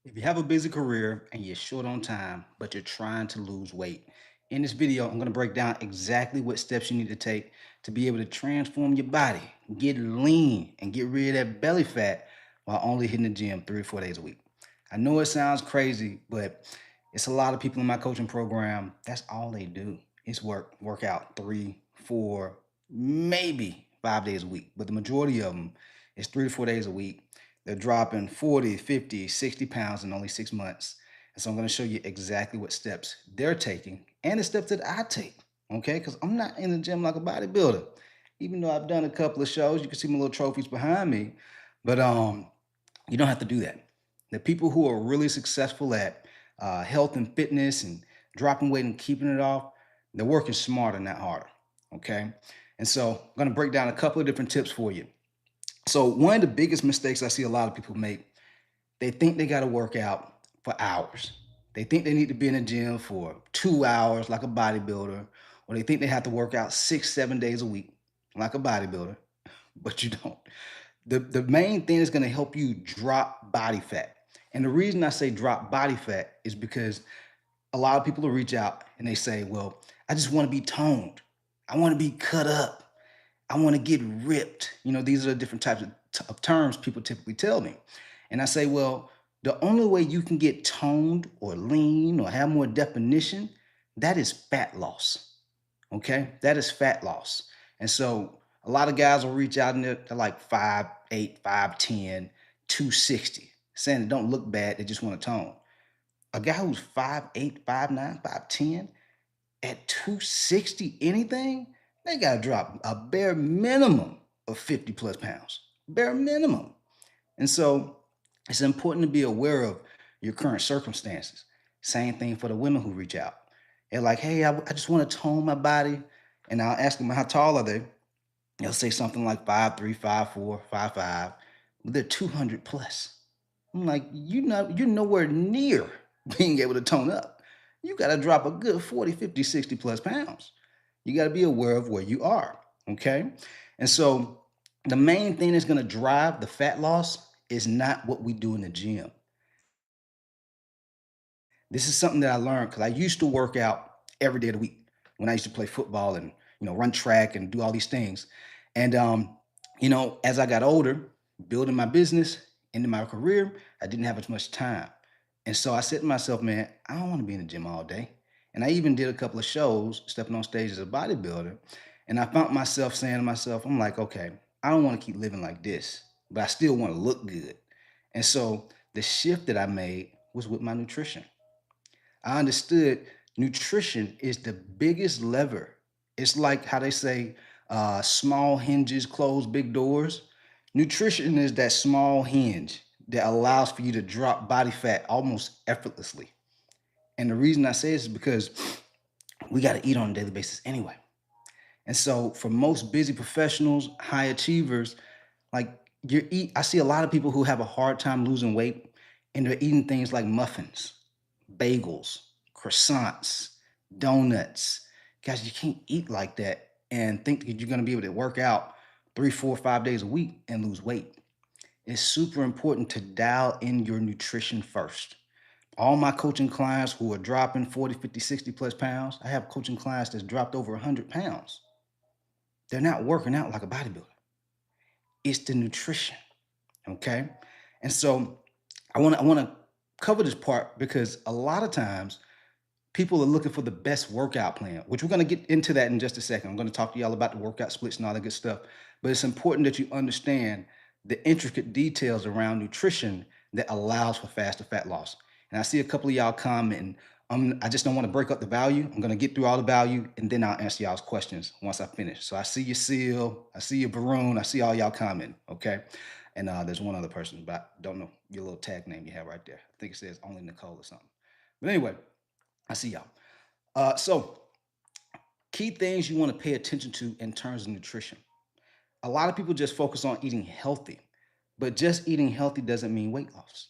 If you have a busy career and you're short on time, but you're trying to lose weight, in this video, I'm going to break down exactly what steps you need to take to be able to transform your body, get lean, and get rid of that belly fat while only hitting the gym 3 or 4 days a week. I know it sounds crazy, but it's a lot of people in my coaching program. That's all they do is work out 3, 4, maybe 5 days a week. But the majority of them is 3 to 4 days a week. They're dropping 40, 50, 60 pounds in only 6 months. And so I'm going to show you exactly what steps they're taking and the steps that I take. Okay. Because I'm not in the gym like a bodybuilder. Even though I've done a couple of shows, you can see my little trophies behind me. But you don't have to do that. The people who are really successful at health and fitness and dropping weight and keeping it off, they're working smarter, not harder. Okay. And so I'm going to break down a couple of different tips for you. So one of the biggest mistakes I see a lot of people make, they think they got to work out for hours. They think they need to be in the gym for 2 hours like a bodybuilder, or they think they have to work out 6, 7 days a week like a bodybuilder, but you don't. The main thing is going to help you drop body fat. And the reason I say drop body fat is because a lot of people will reach out and they say, well, I just want to be toned. I want to be cut up. I want to get ripped. These are the different types of terms people typically tell me. And I say, well, the only way you can get toned or lean or have more definition, that is fat loss. Okay. That is fat loss. And so a lot of guys will reach out and they're like 5'8", 5'10", 260, saying it don't look bad. They just want to tone. A guy who's 5'8", 5'9", 5'10", at 260 anything, they got to drop a bare minimum of 50 plus pounds. Bare minimum. And so it's important to be aware of your current circumstances. Same thing for the women who reach out. They're like, hey, I just want to tone my body. And I'll ask them, how tall are they? They'll say something like 5'3", 5'4", 5'5", but they're 200 plus. I'm like, you're nowhere near being able to tone up. You got to drop a good 40, 50, 60 plus pounds. You got to be aware of where you are. Okay. And so the main thing that's going to drive the fat loss is not what we do in the gym. This is something that I learned because I used to work out every day of the week when I used to play football and run track and do all these things. And as I got older, building my business into my career, I didn't have as much time. And so I said to myself, man, I don't want to be in the gym all day. And I even did a couple of shows, stepping on stage as a bodybuilder. And I found myself saying to myself, I'm like, okay, I don't want to keep living like this, but I still want to look good. And so the shift that I made was with my nutrition. I understood nutrition is the biggest lever. It's like how they say small hinges close big doors. Nutrition is that small hinge that allows for you to drop body fat almost effortlessly. And the reason I say this is because we got to eat on a daily basis anyway. And so for most busy professionals, high achievers, like I see a lot of people who have a hard time losing weight and they're eating things like muffins, bagels, croissants, donuts. Guys, you can't eat like that and think that you're going to be able to work out 3, 4, 5 days a week and lose weight. It's super important to dial in your nutrition first. All my coaching clients who are dropping 40, 50, 60 plus pounds, I have coaching clients that's dropped over 100 pounds. They're not working out like a bodybuilder. It's the nutrition. Okay. And so I want to cover this part because a lot of times people are looking for the best workout plan, which we're going to get into that in just a second. I'm going to talk to y'all about the workout splits and all that good stuff. But it's important that you understand the intricate details around nutrition that allows for faster fat loss. And I see a couple of y'all commenting. I just don't want to break up the value. I'm going to get through all the value and then I'll answer y'all's questions once I finish. So I see you, Seal. I see you, Baroon. I see all y'all commenting. Okay. And there's one other person, but I don't know your little tag name you have right there. I think it says only Nicole or something. But anyway, I see y'all. So, key things you want to pay attention to in terms of nutrition. A lot of people just focus on eating healthy, but just eating healthy doesn't mean weight loss.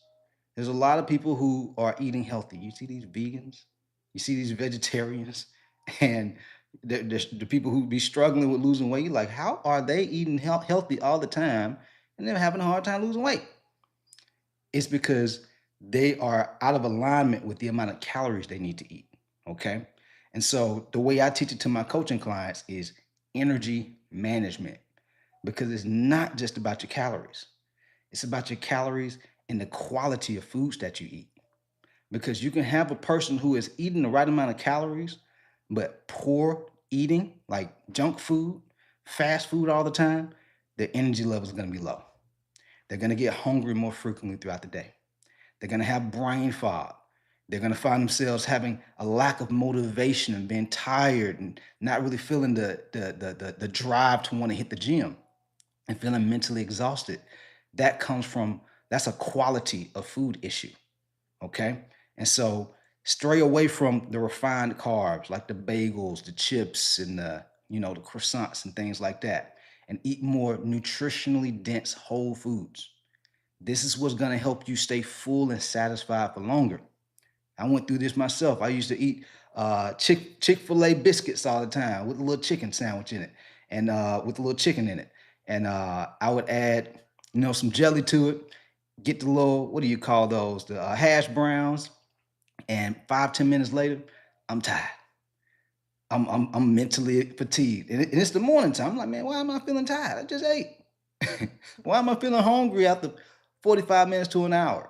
There's a lot of people who are eating healthy. You see these vegans, you see these vegetarians, and the people who be struggling with losing weight. Like, how are they eating healthy all the time and they're having a hard time losing weight? It's because they are out of alignment with the amount of calories they need to eat. Okay. And so the way I teach it to my coaching clients is energy management, because it's not just about your calories. It's about your calories and the quality of foods that you eat. Because you can have a person who is eating the right amount of calories, but poor eating, like junk food, fast food all the time, their energy level is going to be low. They're going to get hungry more frequently throughout the day. They're going to have brain fog. They're going to find themselves having a lack of motivation and being tired and not really feeling the drive to want to hit the gym and feeling mentally exhausted. That comes from, that's a quality of food issue. Okay. And so stray away from the refined carbs like the bagels, the chips, and the croissants and things like that, and eat more nutritionally dense whole foods. This is what's going to help you stay full and satisfied for longer. I went through this myself. I used to eat Chick-fil-A biscuits all the time with a little chicken sandwich in it, and with a little chicken in it. And I would add, some jelly to it, get the little, what do you call those? The hash browns. And 5, 10 minutes later, I'm tired. I'm mentally fatigued. And it's the morning time. I'm like, man, why am I feeling tired? I just ate. Why am I feeling hungry after 45 minutes to an hour?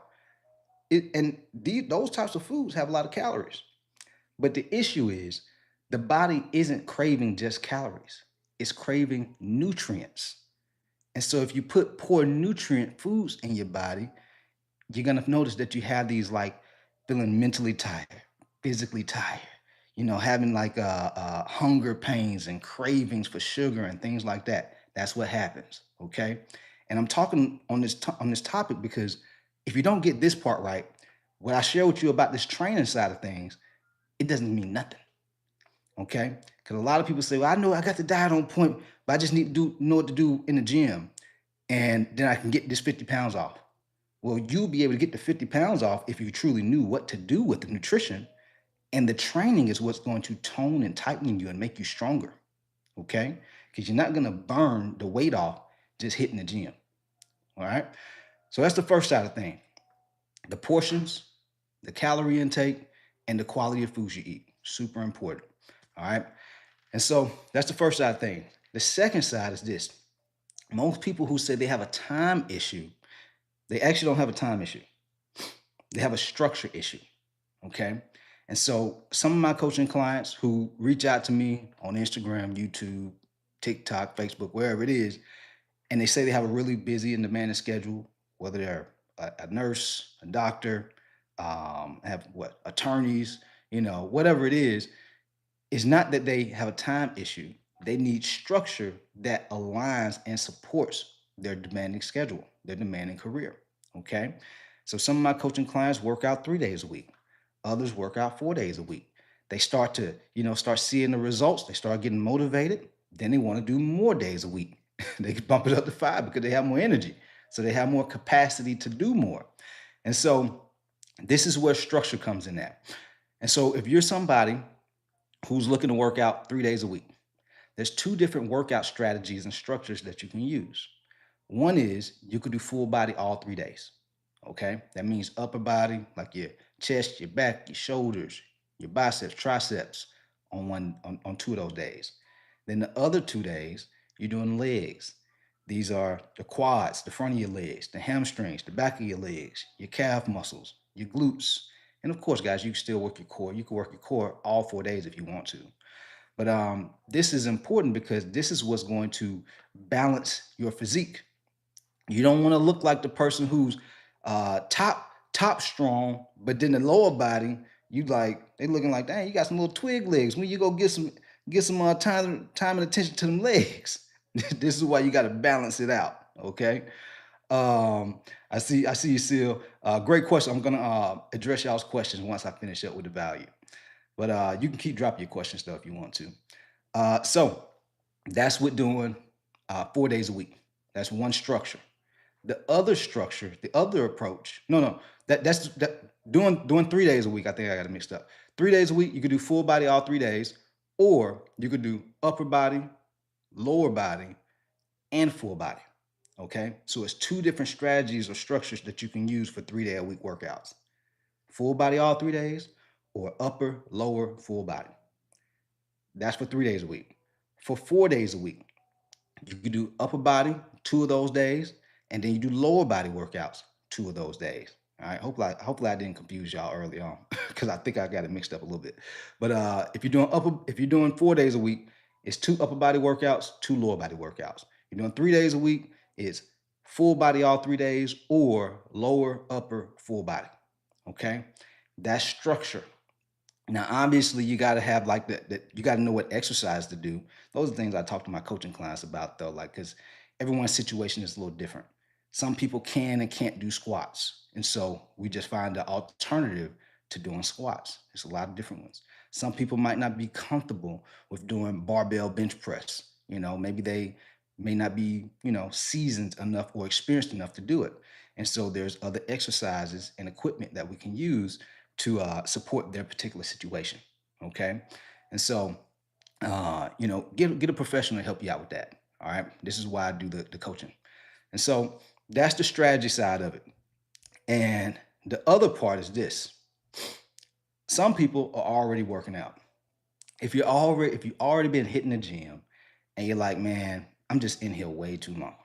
Those types of foods have a lot of calories. But the issue is the body isn't craving just calories, it's craving nutrients. And so if you put poor nutrient foods in your body, you're going to notice that you have these like feeling mentally tired, physically tired, having like hunger pains and cravings for sugar and things like that. That's what happens. Okay. And I'm talking on this topic because if you don't get this part right, what I share with you about this training side of things, it doesn't mean nothing. Okay. Because a lot of people say, well, I know I got the diet on point, but I just need to know what to do in the gym. And then I can get this 50 pounds off. Well, you'll be able to get the 50 pounds off if you truly knew what to do with the nutrition. And the training is what's going to tone and tighten you and make you stronger. Okay. Because you're not going to burn the weight off just hitting the gym. All right. So that's the first side of things: the portions, the calorie intake, and the quality of foods you eat. Super important. All right. And so that's the first side of things. The second side is this: most people who say they have a time issue, they actually don't have a time issue. They have a structure issue. Okay. And so some of my coaching clients who reach out to me on Instagram, YouTube, TikTok, Facebook, wherever it is, and they say they have a really busy and demanding schedule, whether they're a nurse, a doctor, have what, attorneys, whatever it is, it's not that they have a time issue. They need structure that aligns and supports their demanding schedule, their demanding career. Okay. So some of my coaching clients work out 3 days a week. Others work out 4 days a week. They start to, start seeing the results. They start getting motivated. Then they want to do more days a week. They can bump it up to 5 because they have more energy. So they have more capacity to do more. And so this is where structure comes in at. And so if you're somebody who's looking to work out 3 days a week, there's two different workout strategies and structures that you can use. One is you could do full body all 3 days. Okay. That means upper body, like your chest, your back, your shoulders, your biceps, triceps on 2 of those days. Then the other 2 days, you're doing legs. These are the quads, the front of your legs, the hamstrings, the back of your legs, your calf muscles, your glutes. And of course, guys, you can still work your core. You can work your core all 4 days if you want to. But this is important because this is what's going to balance your physique. You don't want to look like the person who's top strong, but then the lower body, you like they looking like, dang, you got some little twig legs. When you go get some time and attention to them legs. This is why you got to balance it out. Okay. I see you, Seal. Great question. I'm gonna address y'all's questions once I finish up with the value. But you can keep dropping your questions though if you want to. So that's what doing 4 days a week. That's one structure. The other structure, the other approach, no, that's doing 3 days a week. I think I got it mixed up. 3 days a week, you could do full body all 3 days, or you could do upper body, lower body, and full body. Okay. So it's two different strategies or structures that you can use for 3 day a week workouts. full body all 3 days, or upper, lower, full body. That's for 3 days a week. For 4 days a week, you could do upper body 2 of those days, and then you do lower body workouts 2 of those days. All right. Hopefully I didn't confuse y'all early on because I think I got it mixed up a little bit. But if you're doing 4 days a week, it's 2 upper body workouts, 2 lower body workouts. You're doing 3 days a week, it's full body all 3 days or lower, upper, full body. Okay. That's structure. Now, obviously, you got to have like that. You got to know what exercise to do. Those are things I talk to my coaching clients about, though, like because everyone's situation is a little different. Some people can and can't do squats, and so we just find an alternative to doing squats. There's a lot of different ones. Some people might not be comfortable with doing barbell bench press. Maybe they may not be, seasoned enough or experienced enough to do it. And so there's other exercises and equipment that we can use to support their particular situation. Okay. And so, get a professional to help you out with that. All right. This is why I do the coaching. And so that's the strategy side of it. And the other part is this: some people are already working out. If you already been hitting the gym and you're like, man, I'm just in here way too long.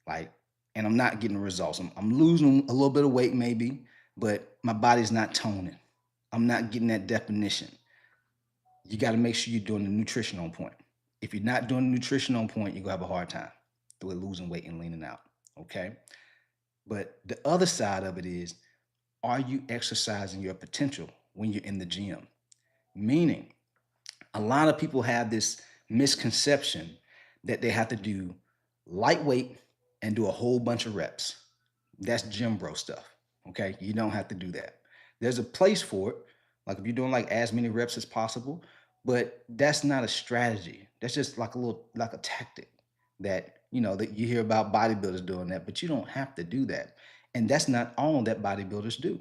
Like, and I'm not getting results. I'm losing a little bit of weight maybe, but my body's not toning. I'm not getting that definition. You got to make sure you're doing the nutrition on point. If you're not doing the nutrition on point, you're gonna have a hard time with losing weight and leaning out. Okay. But the other side of it is, are you exercising your potential when you're in the gym? Meaning, a lot of people have this misconception that they have to do lightweight and do a whole bunch of reps. That's gym bro stuff. Okay. You don't have to do that. There's a place for it. Like if you're doing like as many reps as possible, but that's not a strategy. That's just like a tactic that you hear about bodybuilders doing that, but you don't have to do that. And that's not all that bodybuilders do.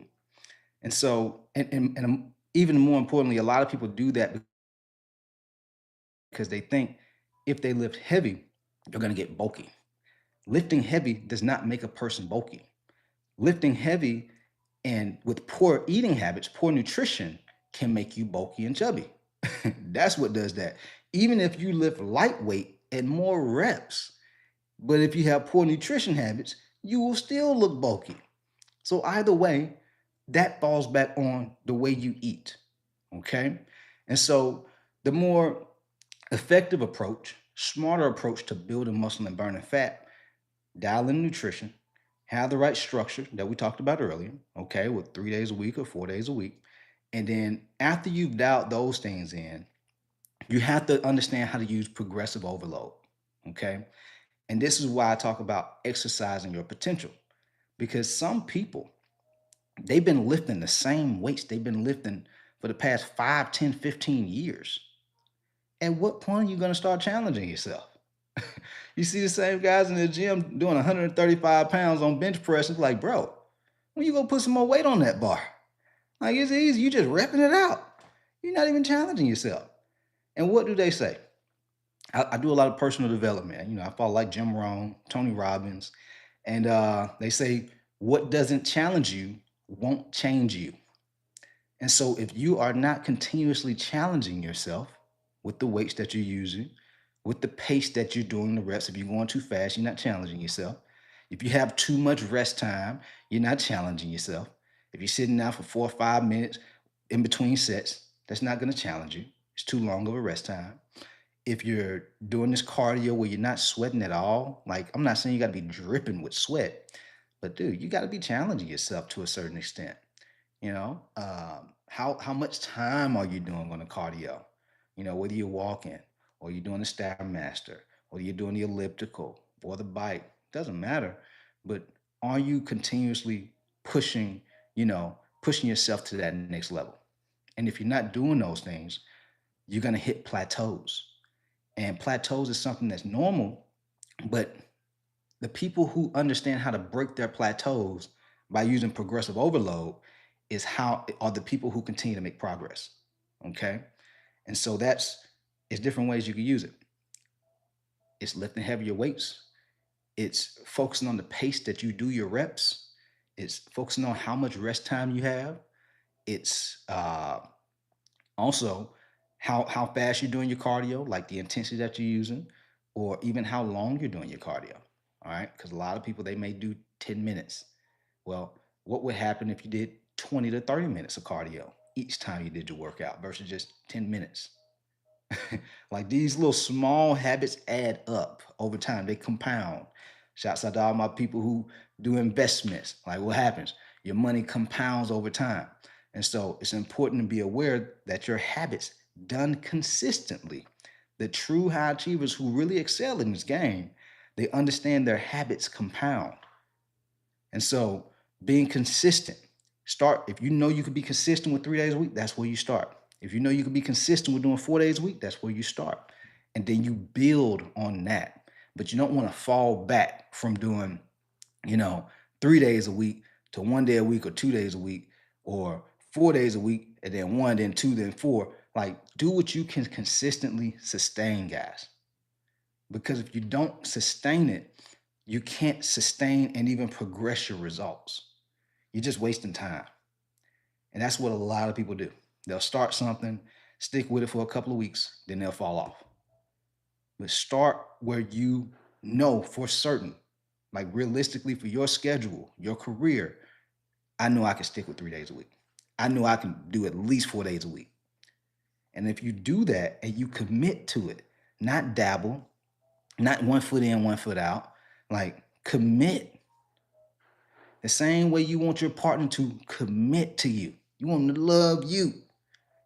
And so, and even more importantly, a lot of people do that because they think if they lift heavy, they're going to get bulky. Lifting heavy does not make a person bulky. Lifting heavy and with poor eating habits, poor nutrition can make you bulky and chubby. That's what does that. Even if you lift lightweight and more reps, but if you have poor nutrition habits, you will still look bulky. So either way, that falls back on the way you eat. Okay. And so the more effective approach, smarter approach to building muscle and burning fat, dial in nutrition, have the right structure that we talked about earlier, okay, with 3 days a week or 4 days a week. And then after you've dialed those things in, you have to understand how to use progressive overload, okay? And this is why I talk about exercising your potential, because some people, they've been lifting the same weights they've been lifting for the past 5, 10, 15 years. At what point are you going to start challenging yourself? You see the same guys in the gym doing 135 pounds on bench press. It's like, bro, when you go put some more weight on that bar? Like, it's easy. You just repping it out. You're not even challenging yourself. And what do they say? I do a lot of personal development. I follow like Jim Rohn, Tony Robbins, and they say what doesn't challenge you won't change you. And so if you are not continuously challenging yourself with the weights that you're using, with the pace that you're doing the reps, if you're going too fast, you're not challenging yourself. If you have too much rest time, you're not challenging yourself. If you're sitting down for 4 or 5 minutes in between sets, that's not going to challenge you. It's too long of a rest time. If you're doing this cardio where you're not sweating at all, like I'm not saying you got to be dripping with sweat, but dude, you got to be challenging yourself to a certain extent. How much time are you doing on the cardio? Whether you're walking or you're doing the Stairmaster or you're doing the elliptical or the bike, doesn't matter. But are you continuously pushing, pushing yourself to that next level? And if you're not doing those things, you're going to hit plateaus. And plateaus is something that's normal, but the people who understand how to break their plateaus by using progressive overload are the people who continue to make progress. Okay. And so it's different ways you can use it. It's lifting heavier weights. It's focusing on the pace that you do your reps. It's focusing on how much rest time you have. It's also how fast you're doing your cardio, like the intensity that you're using, or even how long you're doing your cardio. All right, because a lot of people they may do 10 minutes. Well, what would happen if you did 20 to 30 minutes of cardio each time you did your workout versus just 10 minutes? Like these little small habits add up over time. They compound. Shouts out to all my people who do investments. Like what happens? Your money compounds over time. And so it's important to be aware that your habits done consistently. The true high achievers who really excel in this game, they understand their habits compound. And so being consistent, start if you know you could be consistent with 3 days a week, that's where you start. If you know you could be consistent with doing 4 days a week, that's where you start. And then you build on that. But you don't want to fall back from doing, you know, 3 days a week to 1 day a week or 2 days a week or 4 days a week and then one, then two, then four. Like do what you can consistently sustain, guys. Because if you don't sustain it, you can't sustain and even progress your results. You're just wasting time. And that's what a lot of people do. They'll start something, stick with it for a couple of weeks, then they'll fall off. But start where you know for certain, like realistically for your schedule, your career. I know I can stick with 3 days a week. I know I can do at least 4 days a week. And if you do that and you commit to it, not dabble, not one foot in, one foot out, like commit the same way you want your partner to commit to you. You want them to love you.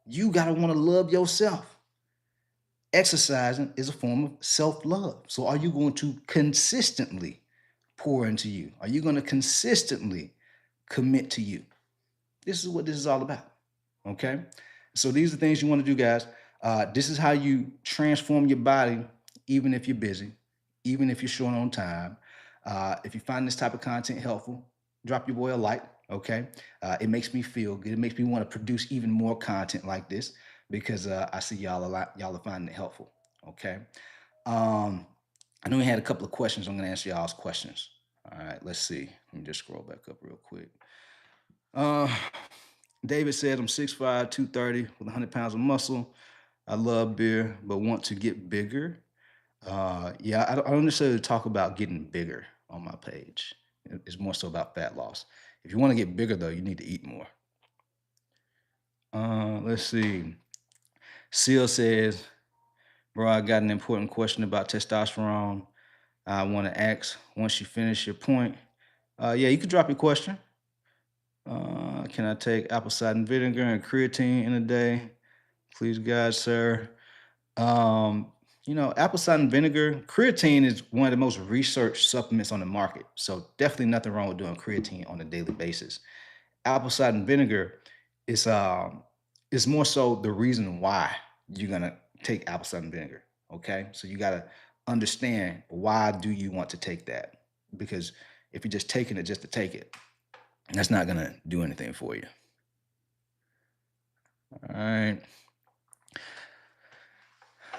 You got to want to love yourself. Exercising is a form of self love. So, are you going to consistently pour into you? Are you going to consistently commit to you? This is what this is all about. Okay. So, these are things you want to do, guys. This is how you transform your body, even if you're busy, even if you're short on time. If you find this type of content helpful, drop your boy a like. Okay. It makes me feel good. It makes me want to produce even more content like this because I see y'all a lot. Y'all are finding it helpful. Okay. Um, I know we had a couple of questions. I'm going to answer y'all's questions. All right. Let's see. Let me just scroll back up real quick. Uh, David said, I'm 6'5, 230 with 100 pounds of muscle. I love beer, but want to get bigger. Yeah, I don't necessarily talk about getting bigger on my page. It's more so about fat loss. If you want to get bigger, though, you need to eat more. Let's see. Seal says, bro, I got an important question about testosterone. I want to ask once you finish your point. Yeah, you can drop your question. Can I take apple cider vinegar and creatine in a day? Please, God, sir. Um, apple cider vinegar, creatine is one of the most researched supplements on the market. So definitely nothing wrong with doing creatine on a daily basis. Apple cider vinegar is more so the reason why you're gonna take apple cider vinegar. Okay, so you gotta understand why do you want to take that? Because if you're just taking it just to take it, that's not gonna do anything for you. All right.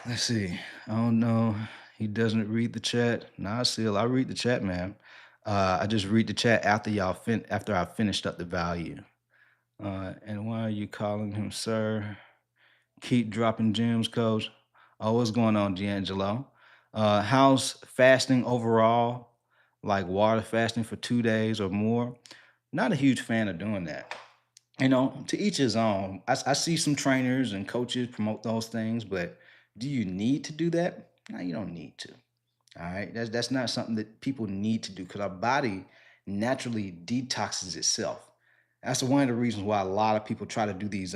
Let's see. I don't know. He doesn't read the chat. Nah, still, I read the chat, man. I just read the chat after after I finished up the value. And why are you calling him sir? Keep dropping gems, coach. Oh, what's going on, D'Angelo? How's fasting overall? Like water fasting for 2 days or more? Not a huge fan of doing that. To each his own. I see some trainers and coaches promote those things, but do you need to do that? No, you don't need to. All right. That's not something that people need to do because our body naturally detoxes itself. That's one of the reasons why a lot of people try to do these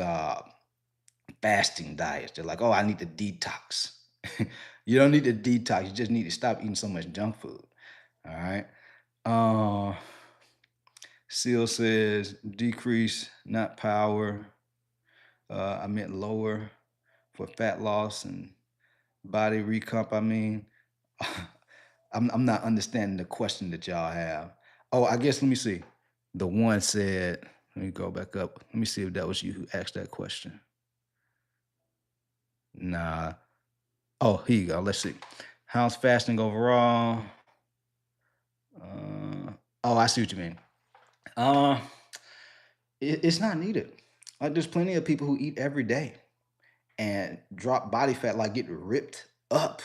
fasting diets. They're like, oh, I need to detox. You don't need to detox. You just need to stop eating so much junk food. All right. Uh, Seal says decrease, not power. I meant lower for fat loss and body recomp. I mean, I'm not understanding the question that y'all have. Oh, I guess let me see. The one said, let me go back up. Let me see if that was you who asked that question. Nah. Oh, here you go. Let's see. How's fasting overall? Oh, I see what you mean. Uh, it's not needed. Like there's plenty of people who eat every day and drop body fat, like get ripped up.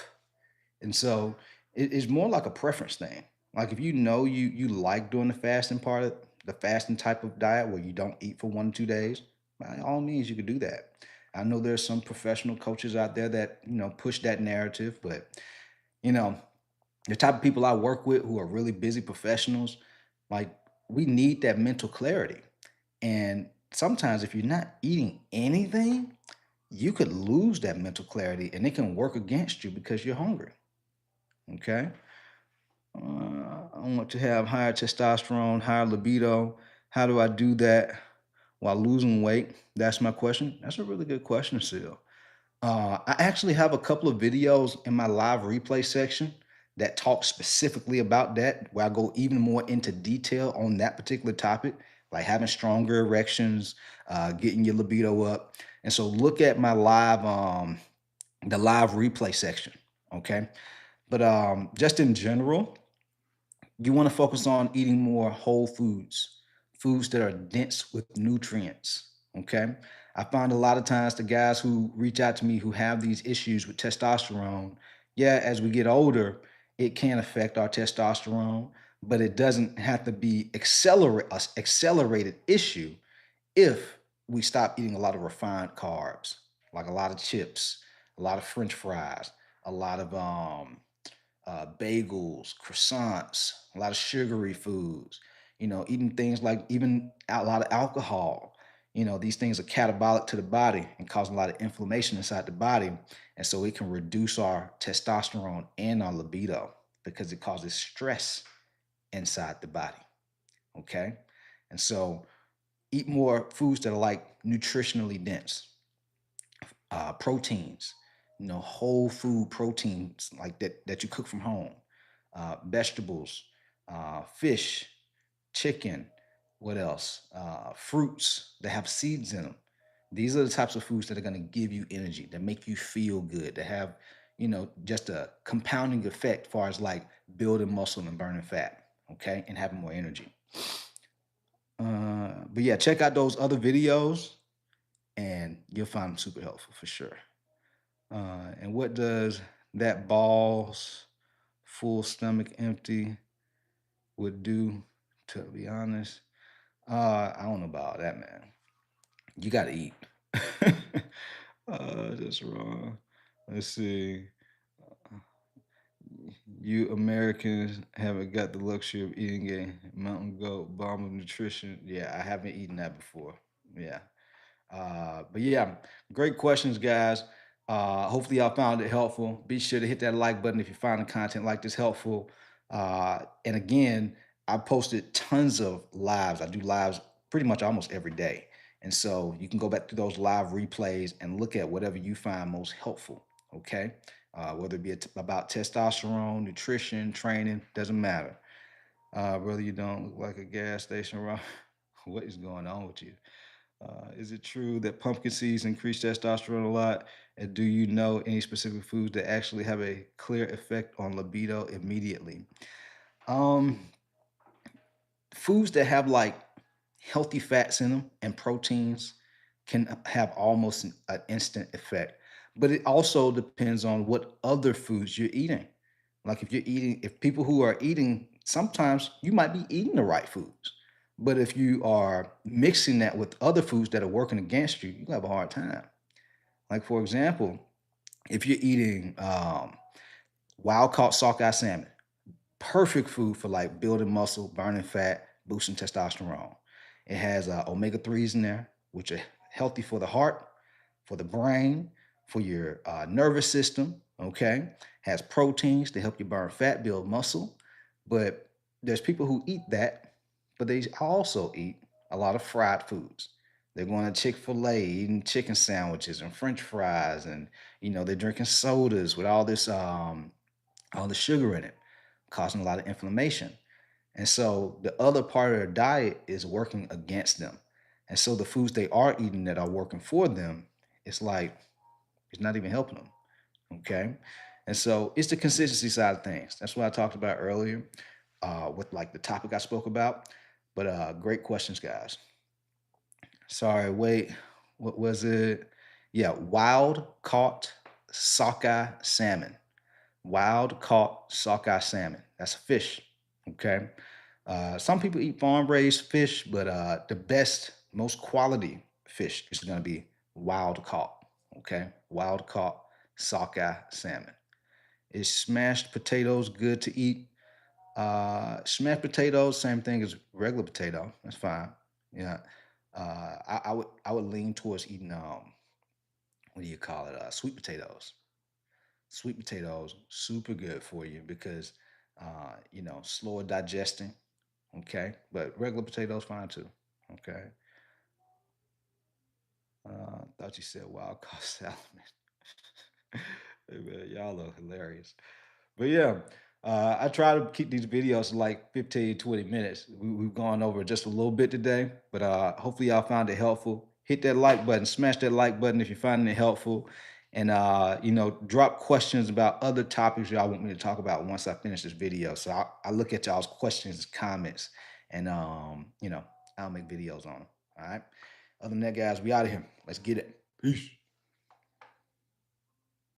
And so it's more like a preference thing. Like if you know you like doing the fasting part of the fasting type of diet where you don't eat for 1 or 2 days, by all means you could do that. I know there's some professional coaches out there that, push that narrative, but you know, the type of people I work with who are really busy professionals, like we need that mental clarity. And sometimes if you're not eating anything, you could lose that mental clarity and it can work against you because you're hungry. Okay. I want to have higher testosterone, higher libido. How do I do that while losing weight? That's my question. That's a really good question, Seal. I actually have a couple of videos in my live replay section that talk specifically about that, where I go even more into detail on that particular topic, like having stronger erections, getting your libido up. And so look at my the live replay section. Okay. But just in general, you want to focus on eating more whole foods, foods that are dense with nutrients. Okay. I find a lot of times the guys who reach out to me who have these issues with testosterone, yeah, as we get older, it can affect our testosterone, but it doesn't have to be accelerated issue if we stop eating a lot of refined carbs, like a lot of chips, a lot of French fries, a lot of bagels, croissants, a lot of sugary foods, eating things like even a lot of alcohol. These things are catabolic to the body and cause a lot of inflammation inside the body. And so it can reduce our testosterone and our libido because it causes stress inside the body. Okay. And so eat more foods that are like nutritionally dense, proteins, whole food proteins like that you cook from home, vegetables, fish, chicken, what else? Fruits that have seeds in them. These are the types of foods that are going to give you energy, that make you feel good, that have, just a compounding effect as far as like building muscle and burning fat, okay, and having more energy. But yeah, check out those other videos and you'll find them super helpful for sure. And what does that balls full stomach empty would do, to be honest? I don't know about that, man. You got to eat. That's wrong. Let's see. You Americans haven't got the luxury of eating a mountain goat bomb of nutrition. Yeah, I haven't eaten that before. Yeah. But yeah, great questions, guys. Hopefully, y'all found it helpful. Be sure to hit that like button if you find the content like this helpful. And again, I posted tons of lives. I do lives pretty much almost every day. And so you can go back to those live replays and look at whatever you find most helpful. Okay. Whether it be about testosterone, nutrition, training, doesn't matter. Brother, you don't look like a gas station, Rob. What is going on with you? Is it true that pumpkin seeds increase testosterone a lot? And do you know any specific foods that actually have a clear effect on libido immediately? Um, Foods that have like healthy fats in them and proteins can have almost an instant effect. But it also depends on what other foods you're eating. Like if people who are eating, sometimes you might be eating the right foods. But if you are mixing that with other foods that are working against you, you have a hard time. Like, for example, if you're eating wild caught sockeye salmon, perfect food for like building muscle, burning fat, boosting testosterone. It has omega 3s in there, which are healthy for the heart, for the brain, for your nervous system. Okay, has proteins to help you burn fat, build muscle. But there's people who eat that, but they also eat a lot of fried foods. They're going to Chick-fil-A, eating chicken sandwiches and French fries, and they're drinking sodas with all the sugar in it, causing a lot of inflammation. And so the other part of their diet is working against them. And so the foods they are eating that are working for them, it's like it's not even helping them. Okay. And so it's the consistency side of things. That's what I talked about earlier with like the topic I spoke about. But great questions, guys. Sorry, wait. What was it? Yeah, wild caught sockeye salmon. Wild caught sockeye salmon. That's a fish. Okay. Some people eat farm raised fish, but the best, most quality fish is going to be wild caught. Okay. Wild caught sockeye salmon. Is smashed potatoes good to eat? Smashed potatoes, same thing as regular potato. That's fine. Yeah. I would lean towards eating what do you call it? Sweet potatoes. Sweet potatoes, super good for you because slower digesting. Okay, but regular potatoes fine too. Okay. Thought you said wild caught salmon. Hey, man, y'all are hilarious. But yeah, I try to keep these videos like 15, 20 minutes. We've gone over just a little bit today, but hopefully y'all found it helpful. Hit that like button, smash that like button if you're finding it helpful. And drop questions about other topics y'all want me to talk about once I finish this video. So I look at y'all's questions, comments, and I'll make videos on them. All right. Other than that, guys, we out of here. Let's get it. Peace.